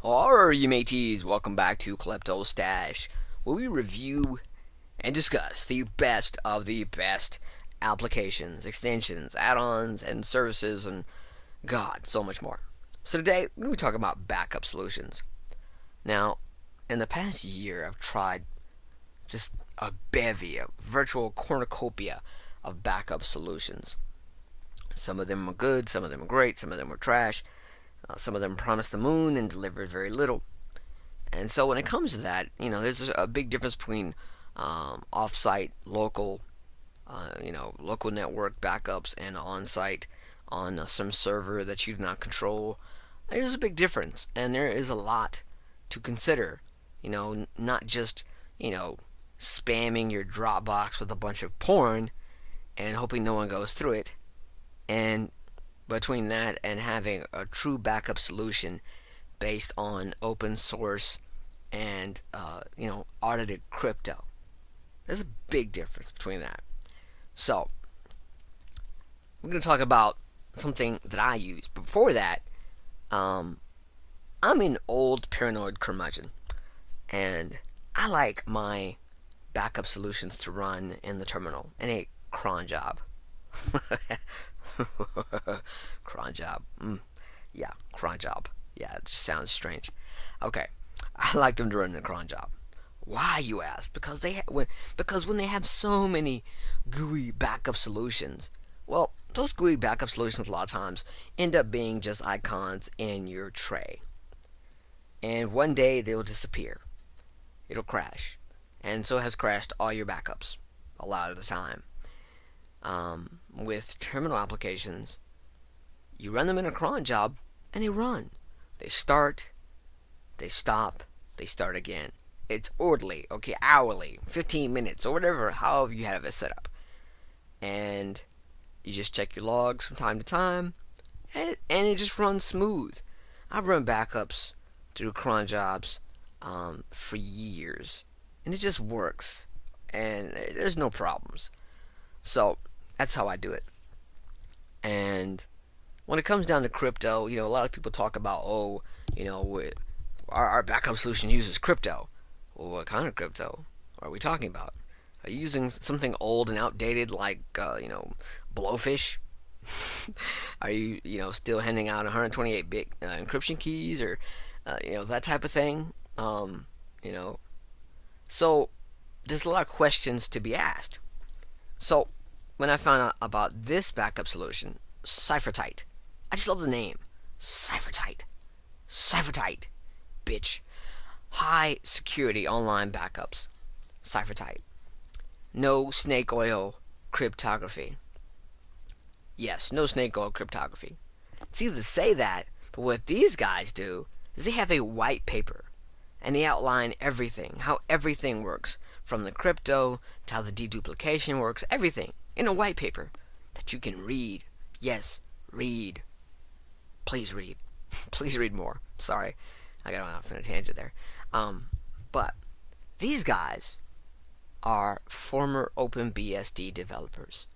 Alright, you mateys, welcome back to Klepto Stash, where we review and discuss the best of the best applications, extensions, add-ons, and services, and God, so much more. So today, we're going to be talking about backup solutions. Now, in the past year, I've tried just a bevy, a virtual cornucopia of backup solutions. Some of them are good, some of them are great, some of them are trash. Some of them promised the moon and delivered very little. And so when it comes to that, there's a big difference between off-site, local, local network backups and on-site on some server that you do not control. There's a big difference, and there is a lot to consider. Not just, spamming your Dropbox with a bunch of porn and hoping no one goes through it. And between that and having a true backup solution based on open source and audited crypto. There's a big difference between that. So we're going to talk about something that I use. Before that, I'm an old paranoid curmudgeon, and I like my backup solutions to run in the terminal in a cron job. Cron job. Yeah, cron job. Yeah, it just sounds strange. Okay, I like them to run in a cron job. Why, you ask? Because when they have so many GUI backup solutions, well, those GUI backup solutions a lot of times end up being just icons in your tray. And one day they will disappear. It'll crash. And so has crashed all your backups a lot of the time. With terminal applications, you run them in a cron job, and they run. They start, they stop, they start again. It's orderly, okay, hourly, 15 minutes, or whatever, however you have it set up. And you just check your logs from time to time, and it just runs smooth. I've run backups through cron jobs for years, and it just works, and there's no problems. So that's how I do it. And when it comes down to crypto, a lot of people talk about, our backup solution uses crypto. Well, what kind of crypto are we talking about? Are you using something old and outdated like, Blowfish? Are you, still handing out 128-bit encryption keys or, that type of thing? So there's a lot of questions to be asked. So when I found out about this backup solution, Cyphertite, I just love the name. Cyphertite. Cyphertite, bitch. High security online backups. Cyphertite. No snake oil cryptography. Yes, no snake oil cryptography. It's easy to say that, but what these guys do is they have a white paper and they outline everything, how everything works, from the crypto to how the deduplication works, everything in a white paper that you can read. Yes, read. Please read. Please read more. Sorry, I got off on a tangent there. But these guys are former OpenBSD developers.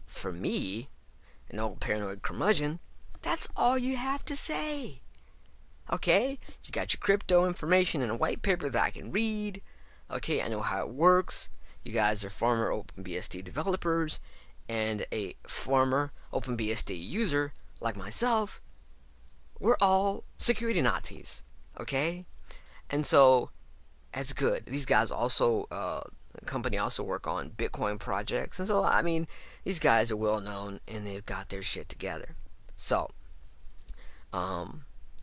For me, an old paranoid curmudgeon, that's all you have to say. Okay, you got your crypto information in a white paper that I can read. Okay, I know how it works. You guys are former OpenBSD developers and a former OpenBSD user like myself. We're all security Nazis, okay? And so that's good. These guys also, the company also work on Bitcoin projects, and so these guys are well known and they've got their shit together. So,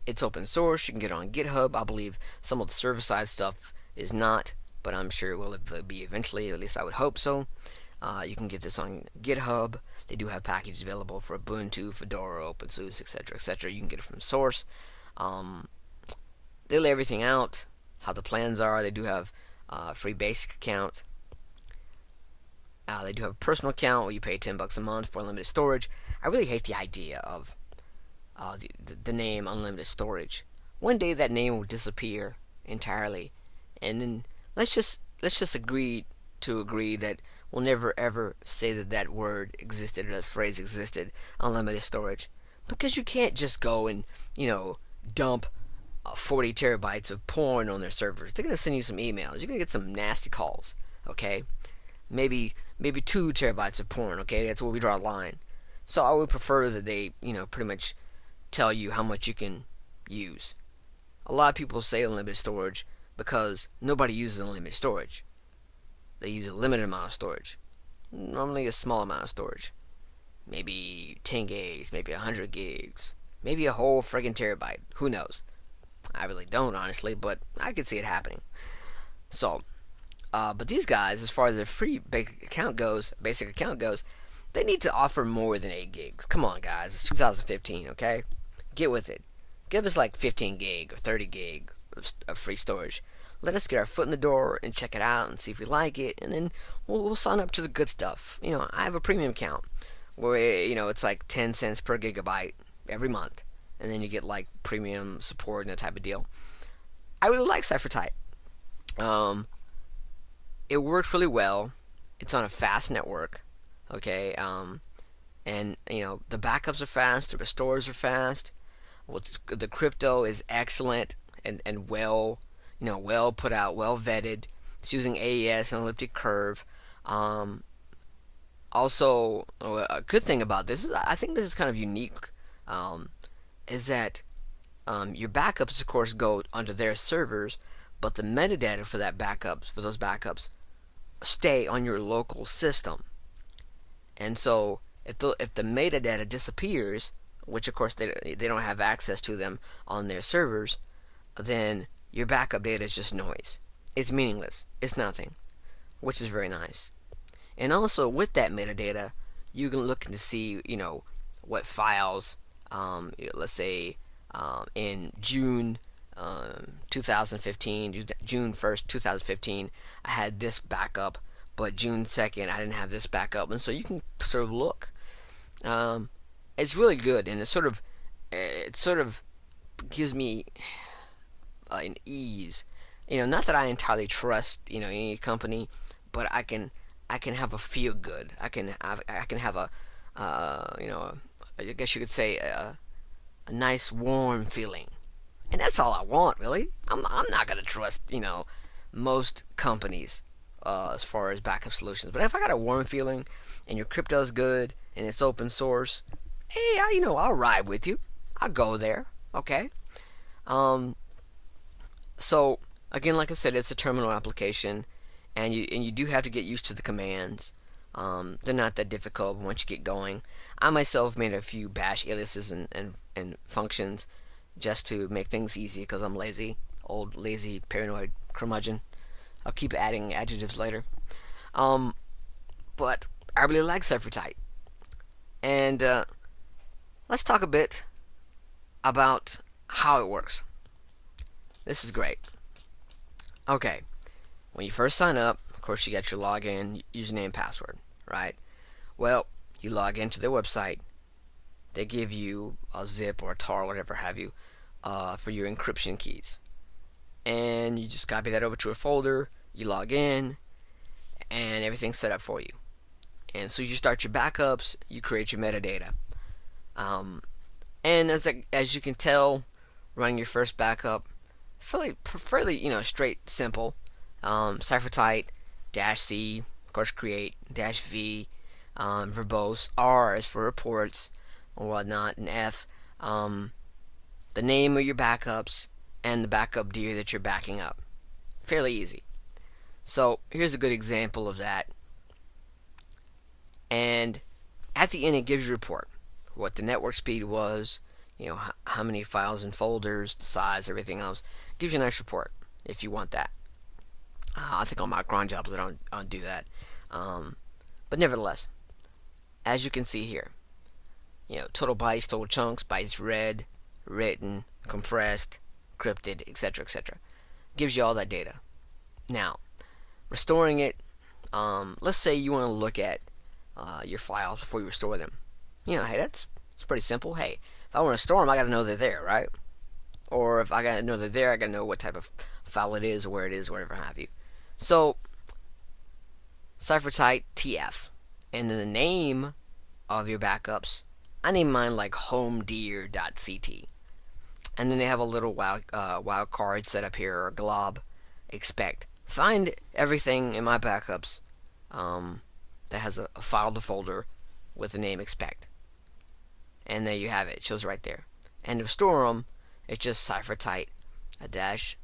it's open source. You can get it on GitHub. I believe some of the server side stuff is not, but I'm sure it will be eventually. At least I would hope so. You can get this on GitHub. They do have packages available for Ubuntu, Fedora, OpenSUSE, etc., etc. You can get it from source. They lay everything out, how the plans are. They do have a free basic account. They do have a personal account where you pay $10 a month for unlimited storage. I really hate the idea of the name unlimited storage. One day that name will disappear entirely, and then let's just agree that we'll never ever say that word existed or that phrase existed, unlimited storage, because you can't just go and dump 40 terabytes of porn on their servers. They're gonna send you some emails. You're gonna get some nasty calls. Okay, maybe 2 terabytes of porn. Okay, that's where we draw a line. So I would prefer that they, pretty much tell you how much you can use. A lot of people say unlimited storage because nobody uses unlimited storage. They use a limited amount of storage. Normally a small amount of storage. Maybe 10 gigs, maybe 100 gigs, maybe a whole friggin' terabyte. Who knows? I really don't, honestly, but I could see it happening. So, but these guys, as far as their free basic account goes, they need to offer more than 8 gigs. Come on, guys. It's 2015, okay? Get with it. Give us like 15 gig or 30 gig of free storage. Let us get our foot in the door and check it out and see if we like it, and then we'll sign up to the good stuff. I have a premium account where, it's like 10 cents per gigabyte every month, and then you get like premium support and that type of deal. I really like Cyphertite. It works really well. It's on a fast network. Okay, and the backups are fast, the restores are fast. The crypto is excellent and well, well put out, well vetted. It's using AES and elliptic curve. Also, a good thing about this is I think this is kind of unique. Is that your backups, of course, go onto their servers, but the metadata for those backups, stay on your local system. And so, if the metadata disappears, which of course they don't have access to them on their servers, then your backup data is just noise. It's meaningless. It's nothing, which is very nice. And also with that metadata, you can look to see what files. Let's say in June 2015, June 1st, 2015, I had this backup, but June 2nd, I didn't have this backup, and so you can sort of look. It's really good, and it sort of gives me an ease. Not that I entirely trust any company, but I can have a feel good. I can have a I guess you could say a nice warm feeling, and that's all I want, really. I'm not gonna trust most companies as far as backup solutions, but if I got a warm feeling and your crypto's good and it's open source, hey, I'll ride with you. I'll go there. Okay. So again, like I said, it's a terminal application, and you do have to get used to the commands. They're not that difficult once you get going. I myself made a few bash aliases and functions just to make things easy because I'm lazy, old lazy paranoid curmudgeon. I'll keep adding adjectives later. But I really like Cyphertite, and let's talk a bit about how it works. This is great. Okay, when you first sign up, of course you got your login, username, password, right? Well, you log into their website. They give you a zip or a tar, whatever have you, for your encryption keys, and you just copy that over to a folder. You log in, and everything's set up for you. And so you start your backups. You create your metadata, and as you can tell, running your first backup, fairly straight, simple. Cyphertite -C, of course, create -V, verbose. R is for reports or whatnot, and F, the name of your backups and the backup gear that you're backing up. Fairly easy. So here's a good example of that. And at the end, it gives you a report, what the network speed was, how many files and folders, the size, everything else. Gives you a nice report if you want that. I think on my cron jobs I don't do that. But nevertheless, as you can see here, total bytes, total chunks, bytes read, written, compressed, encrypted, etc., etc. Gives you all that data. Now, restoring it, let's say you want to look at your files before you restore them. Hey, it's pretty simple. Hey, if I want to store them, I got to know they're there, right? Or if I got to know they're there, I got to know what type of file it is, where it is, whatever have you. So, Cyphertite TF, and then the name of your backups. I named mine like homedeer.ct. and then they have a little wild card set up here, or glob expect. Find everything in my backups that has a file to folder with the name expect, and there you have it. It shows right there. And to store them, it's just Cyphertite a dash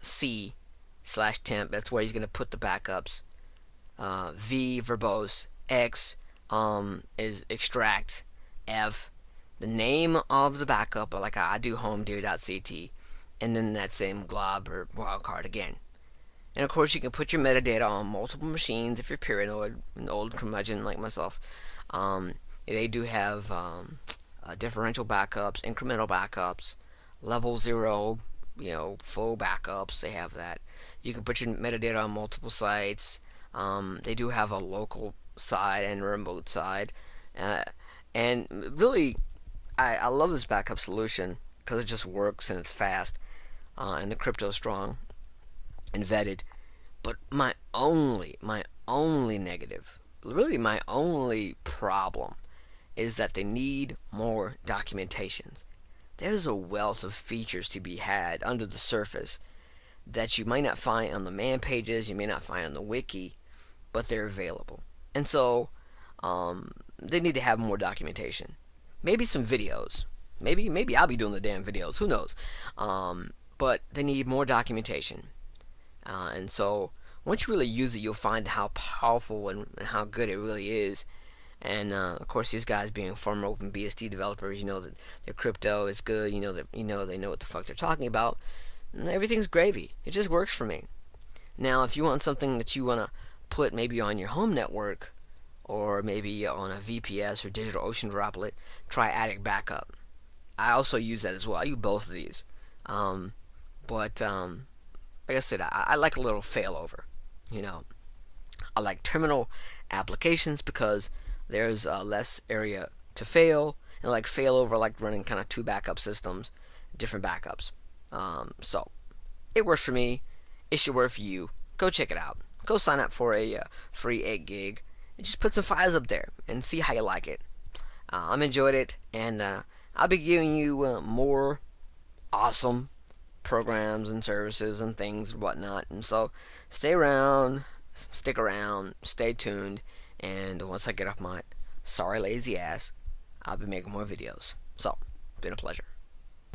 C slash temp. That's where he's going to put the backups. V verbose. X is extract. F the name of the backup, like I do home.ct, and then that same glob or wildcard again. And of course, you can put your metadata on multiple machines if you're paranoid, an old curmudgeon like myself. They do have differential backups, incremental backups, level 0, full backups. They have that. You can put your metadata on multiple sites. They do have a local side and a remote side. And really, I love this backup solution because it just works and it's fast, and the crypto is strong and vetted. But my only negative, really my only problem, is that they need more documentations. There's a wealth of features to be had under the surface that you might not find on the man pages, you may not find on the wiki, but they're available. And so they need to have more documentation. Maybe some videos. Maybe I'll be doing the damn videos. Who knows? But they need more documentation. And so once you really use it, you'll find how powerful and how good it really is. And of course, these guys being former OpenBSD developers, that their crypto is good. They know what the fuck they're talking about. And everything's gravy. It just works for me. Now, if you want something that you want to put maybe on your home network, or maybe on a VPS or digital ocean droplet, try Attic Backup. I also use that as well. I use both of these. But like I said, I like a little failover. I like terminal applications because there's less area to fail. And like failover, I like running kind of two backup systems, different backups. So it works for me. It should work for you. Go check it out. Go sign up for a free 8 gig. And just put some files up there and see how you like it. I'm enjoyed it, and I'll be giving you more awesome programs and services and things and whatnot. And so stay around, stick around, stay tuned, and once I get off my sorry lazy ass, I'll be making more videos. So, it's been a pleasure.